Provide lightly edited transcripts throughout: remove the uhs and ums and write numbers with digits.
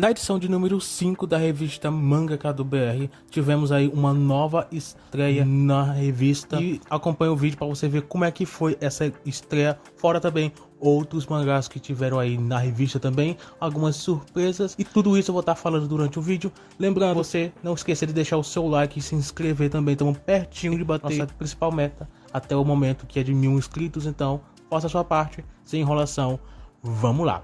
Na edição de número 5 da revista Mangaka do BR, tivemos aí uma nova estreia na revista. E acompanha o vídeo para você ver como é que foi essa estreia, fora também outros mangás que tiveram aí na revista também, algumas surpresas, e tudo isso eu vou estar falando durante o vídeo. Lembrando, você não esquecer de deixar o seu like e se inscrever também, estamos pertinho de bater nossa principal meta até o momento, que é de 1000 inscritos, então faça a sua parte, sem enrolação, vamos lá.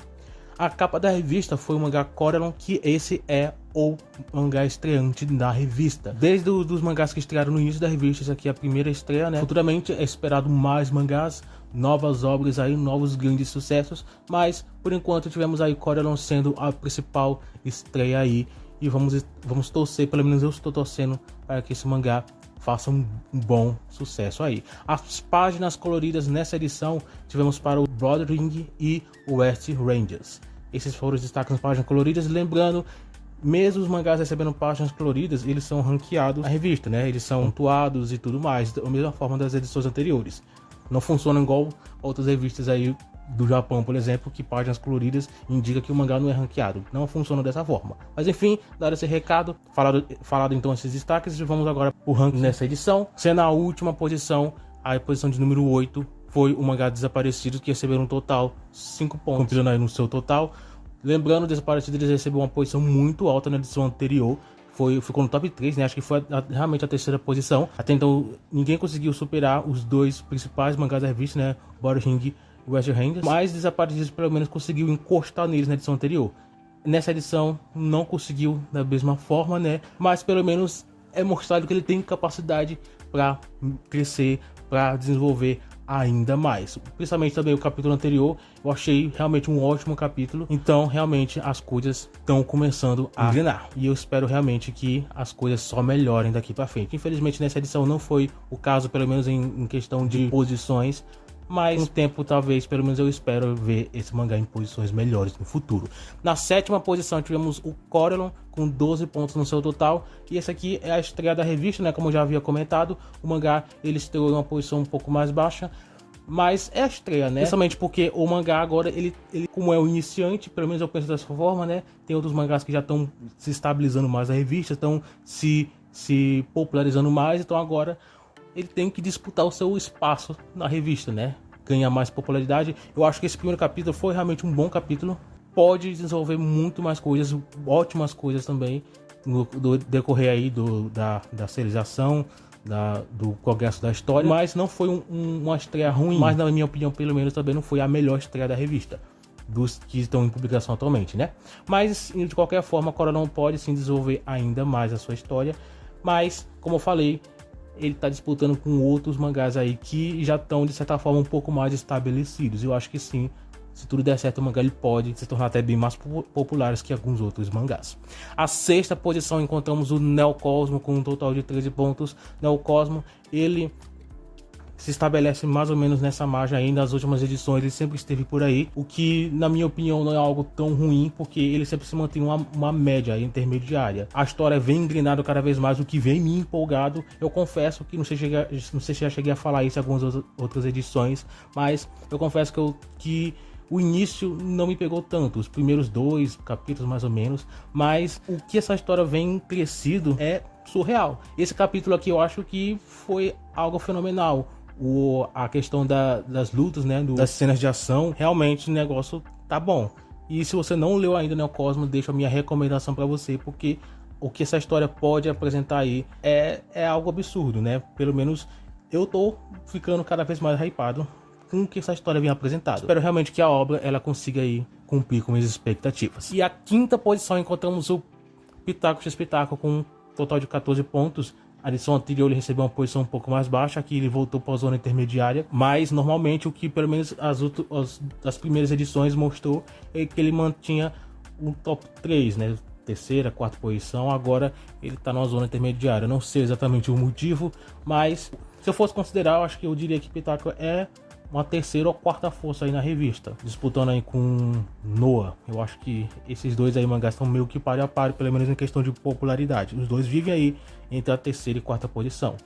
A capa da revista foi o mangá Corelon, que esse é o mangá estreante da revista. Desde os mangás que estrearam no início da revista, essa aqui é a primeira estreia, né? Futuramente é esperado mais mangás, novas obras aí, novos grandes sucessos, mas por enquanto tivemos aí Corelon sendo a principal estreia aí, e vamos torcer, pelo menos eu estou torcendo para que esse mangá faça um bom sucesso aí. As páginas coloridas nessa edição tivemos para o Brothering e o West Rangers. Esses foram os destaques nas páginas coloridas. Lembrando, mesmo os mangás recebendo páginas coloridas, eles são ranqueados na revista, né? Eles são pontuados e tudo mais, da mesma forma das edições anteriores. Não funcionam igual outras revistas aí do Japão, por exemplo, que páginas coloridas indica que o mangá não é ranqueado. Não funciona dessa forma. Mas enfim, dado esse recado, falado então esses destaques, vamos agora pro ranking nessa edição. Sendo a última posição, a posição de número 8, foi o mangá Desaparecidos, que recebeu um total 5 pontos, compilando aí no seu total. Lembrando, Desaparecidos eles recebeu uma posição muito alta na edição anterior. Ficou no top 3, né? Acho que foi realmente a terceira posição. Até então, ninguém conseguiu superar os dois principais mangás da revista, né? Brothering e West Rangers, mas Desaparecidos pelo menos conseguiu encostar neles na edição anterior. Nessa edição não conseguiu da mesma forma, né? Mas pelo menos é mostrado que ele tem capacidade para crescer, para desenvolver ainda mais. Principalmente também o capítulo anterior, eu achei realmente um ótimo capítulo. Então realmente as coisas estão começando a engrenar, e eu espero realmente que as coisas só melhorem daqui para frente. Infelizmente nessa edição não foi o caso, pelo menos em questão de posições, mas com o tempo, talvez, pelo menos eu espero ver esse mangá em posições melhores no futuro. Na sétima posição tivemos o Corelon com 12 pontos no seu total. E esse aqui é a estreia da revista, né? Como eu já havia comentado, o mangá ele estreou em uma posição um pouco mais baixa, mas é a estreia, né? Principalmente porque o mangá agora, ele como é o iniciante, pelo menos eu penso dessa forma, né? Tem outros mangás que já estão se estabilizando mais na revista, estão se popularizando mais, então agora ele tem que disputar o seu espaço na revista, né? Ganhar mais popularidade. Eu acho que esse primeiro capítulo foi realmente um bom capítulo. Pode desenvolver muito mais coisas, ótimas coisas também, do decorrer aí da serialização, do progresso da história. Mas não foi uma estreia ruim, mas na minha opinião, pelo menos, também não foi a melhor estreia da revista, dos que estão em publicação atualmente, né? Mas, de qualquer forma, a Corelon pode sim desenvolver ainda mais a sua história. Mas, como eu falei, ele está disputando com outros mangás aí que já estão, de certa forma, um pouco mais estabelecidos. Eu acho que sim, se tudo der certo, o mangá ele pode se tornar até bem mais populares que alguns outros mangás. A sexta posição encontramos o Neocosmo com um total de 13 pontos. Neocosmo, ele se estabelece mais ou menos nessa margem aí. Nas últimas edições ele sempre esteve por aí, o que na minha opinião não é algo tão ruim, porque ele sempre se mantém uma média intermediária. A história vem engrenada cada vez mais, o que vem me empolgado. Eu confesso que não sei se já cheguei a falar isso em algumas outras edições, mas eu confesso que o início não me pegou tanto, os primeiros 2 capítulos mais ou menos, mas o que essa história vem crescido é surreal. Esse capítulo aqui eu acho que foi algo fenomenal. A questão das lutas, né, das cenas de ação, realmente o negócio tá bom. E se você não leu ainda Neocosmo, deixo a minha recomendação para você, porque o que essa história pode apresentar aí é algo absurdo, né? Pelo menos eu tô ficando cada vez mais hypado com o que essa história vem apresentado. Espero realmente que a obra ela consiga aí cumprir com minhas expectativas. E a quinta posição encontramos o Pitaco X Pitaco com um total de 14 pontos. A edição anterior ele recebeu uma posição um pouco mais baixa, aqui ele voltou para a zona intermediária, mas normalmente o que pelo menos as primeiras edições mostrou é que ele mantinha um top 3, né? Terceira, quarta posição. Agora ele está numa zona intermediária. Não sei exatamente o motivo, mas se eu fosse considerar, eu acho que eu diria que Pitaco é uma terceira ou quarta força aí na revista, disputando aí com Noah. Eu acho que esses dois aí mangás estão meio que páreo a páreo, pelo menos em questão de popularidade. Os dois vivem aí entre a terceira e quarta posição.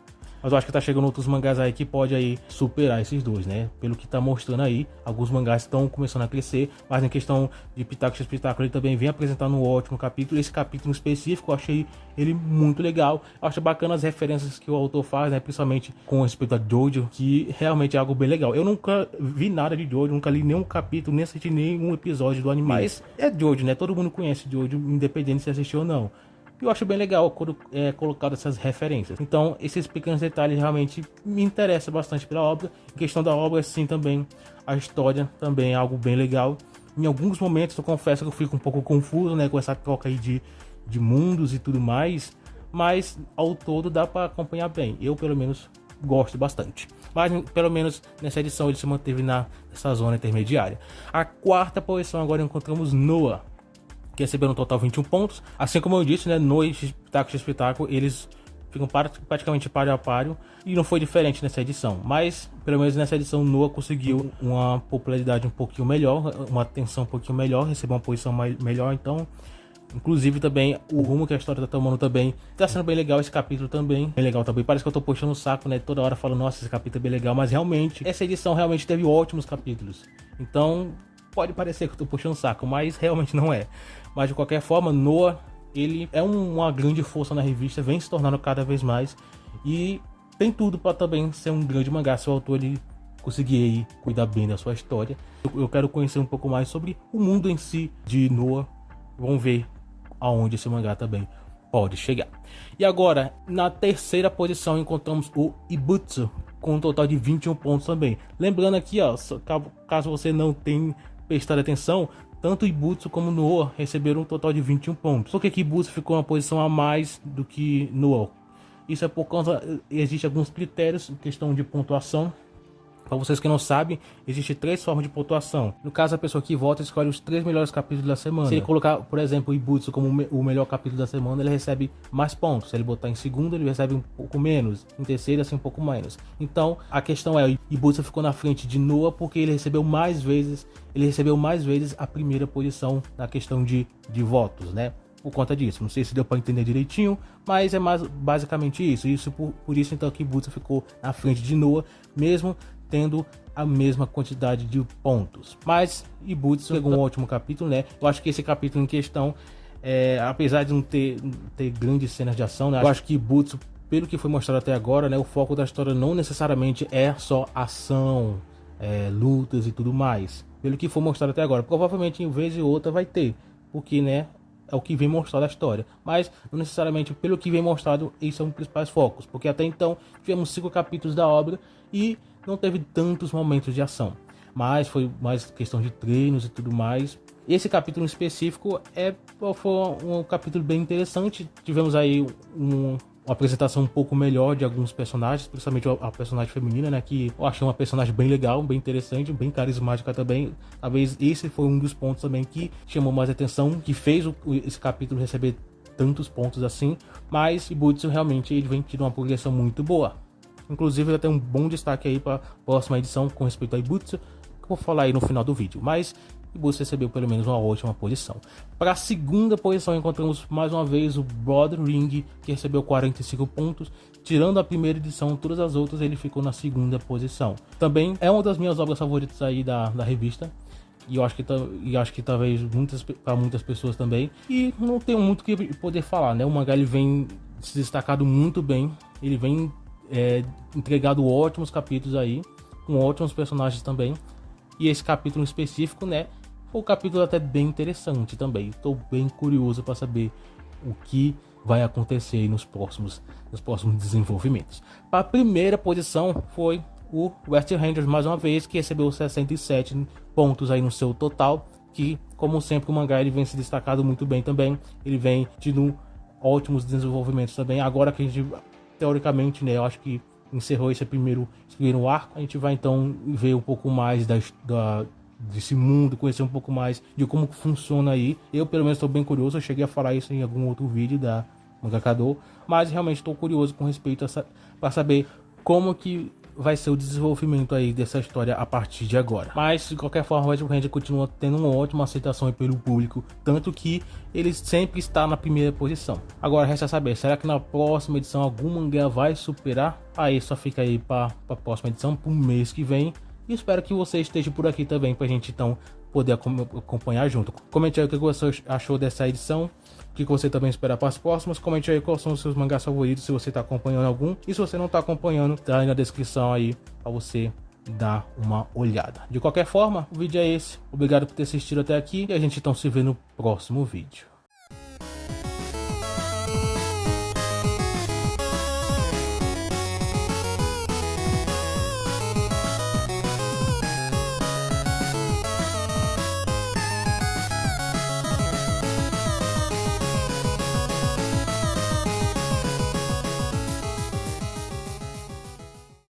Mas eu acho que tá chegando outros mangás aí que pode aí superar esses dois, né? Pelo que tá mostrando aí, alguns mangás estão começando a crescer, mas em questão de Pitaco x Pitaco, ele também vem apresentando um ótimo capítulo. Esse capítulo específico eu achei ele muito legal. Eu acho bacana as referências que o autor faz, né? Principalmente com respeito a Jojo, que realmente é algo bem legal. Eu nunca vi nada de Jojo, nunca li nenhum capítulo, nem assisti nenhum episódio do anime. Mas é Jojo, né? Todo mundo conhece Jojo, independente se assistiu ou não. Eu acho bem legal quando é colocado essas referências. Então, esses pequenos detalhes realmente me interessam bastante pela obra. Em questão da obra, sim, também a história também é algo bem legal. Em alguns momentos, eu confesso que eu fico um pouco confuso, né, com essa troca aí de mundos e tudo mais. Mas, ao todo, dá para acompanhar bem. Eu, pelo menos, gosto bastante. Mas, pelo menos, nessa edição, ele se manteve nessa zona intermediária. A quarta posição, agora encontramos Noah, que receberam um total 21 pontos. Assim como eu disse, né, Noah e Pitaco x Pitaco, eles ficam praticamente páreo a páreo, e não foi diferente nessa edição. Mas, pelo menos nessa edição, Noah conseguiu uma popularidade um pouquinho melhor, uma atenção um pouquinho melhor, recebeu uma posição melhor. Então, inclusive também, o rumo que a história tá tomando também tá sendo bem legal. Esse capítulo também, bem legal também. Parece que eu tô puxando o saco, né, toda hora falando, nossa, esse capítulo é bem legal, mas realmente, essa edição realmente teve ótimos capítulos. Então, pode parecer que eu tô puxando o saco, mas realmente não é. Mas de qualquer forma, Noah, ele é uma grande força na revista, vem se tornando cada vez mais, e tem tudo para também ser um grande mangá se o autor ele conseguir aí cuidar bem da sua história. Eu quero conhecer um pouco mais sobre o mundo em si de Noah. Vamos ver aonde esse mangá também pode chegar. E agora, na terceira posição, encontramos o Ibutsu, com um total de 21 pontos também. Lembrando aqui, ó, caso você não tenha prestado atenção, tanto Ibutsu como Noah receberam um total de 21 pontos. Por que Ibutsu ficou uma posição a mais do que Noah? Isso é por causa, existem alguns critérios em questão de pontuação. Para vocês que não sabem, existem 3 formas de pontuação. No caso, a pessoa que vota escolhe os 3 melhores capítulos da semana. Se ele colocar, por exemplo, o Ibutsu como o melhor capítulo da semana, ele recebe mais pontos. Se ele botar em segundo, ele recebe um pouco menos. Em terceiro, assim, um pouco menos. Então, a questão é, o Ibutsu ficou na frente de Noah porque ele recebeu mais vezes a primeira posição na questão de votos, né? Por conta disso, não sei se deu para entender direitinho, mas é mais basicamente isso. Por isso então que Ibutsu ficou na frente de Noah, mesmo tendo a mesma quantidade de pontos. Mas Ibutsu pegou um ótimo capítulo, né? Eu acho que esse capítulo em questão, apesar de não ter grandes cenas de ação, né? Eu acho que Ibutsu, pelo que foi mostrado até agora, né? O foco da história não necessariamente é só ação, lutas e tudo mais. Pelo que foi mostrado até agora, provavelmente em vez ou outra vai ter, porque, né? É o que vem mostrado a história, mas não necessariamente pelo que vem mostrado, esses são os principais focos, porque até então tivemos 5 capítulos da obra e não teve tantos momentos de ação, mas foi mais questão de treinos e tudo mais. Esse capítulo em específico foi um capítulo bem interessante. Tivemos aí uma apresentação um pouco melhor de alguns personagens, principalmente a personagem feminina, né, que eu achei uma personagem bem legal, bem interessante, bem carismática também. Talvez esse foi um dos pontos também que chamou mais atenção, que fez esse capítulo receber tantos pontos assim. Mas Ibutsu realmente ele vem tendo uma progressão muito boa. Inclusive, ele tem um bom destaque aí para a próxima edição com respeito a Ibutsu, que eu vou falar aí no final do vídeo. Mas Ibutsu recebeu pelo menos uma ótima posição. Para a segunda posição, encontramos mais uma vez o Brother Ring, que recebeu 45 pontos. Tirando a primeira edição, todas as outras ele ficou na segunda posição. Também é uma das minhas obras favoritas aí da revista. E eu acho que talvez para muitas pessoas também. E não tenho muito o que poder falar, né? O mangá ele vem se destacado muito bem. Ele vem entregado ótimos capítulos aí, com ótimos personagens também. E esse capítulo em específico, né, foi um capítulo até bem interessante também. Estou bem curioso para saber o que vai acontecer nos próximos desenvolvimentos. Para a primeira posição foi o West Rangers, mais uma vez, que recebeu 67 pontos aí no seu total, que, como sempre, o mangá ele vem se destacado muito bem também. Ele vem tendo ótimos desenvolvimentos também. Agora que a gente, teoricamente, né, eu acho que encerrou esse primeiro arco, a gente vai então ver um pouco mais desse mundo, conhecer um pouco mais de como funciona aí. Eu pelo menos estou bem curioso, eu cheguei a falar isso em algum outro vídeo da Mangakador, mas realmente estou curioso com respeito para saber como que vai ser o desenvolvimento aí dessa história a partir de agora. Mas de qualquer forma, o Red Ranger continua tendo uma ótima aceitação aí pelo público, tanto que ele sempre está na primeira posição. Agora resta saber, será que na próxima edição algum mangá vai superar? Aí só fica aí para a próxima edição, para o mês que vem. E espero que você esteja por aqui também pra gente então poder acompanhar junto. Comente aí o que você achou dessa edição, o que você também espera para as próximas. Comente aí quais são os seus mangás favoritos, se você tá acompanhando algum. E se você não tá acompanhando, tá aí na descrição aí para você dar uma olhada. De qualquer forma, o vídeo é esse. Obrigado por ter assistido até aqui e a gente então se vê no próximo vídeo.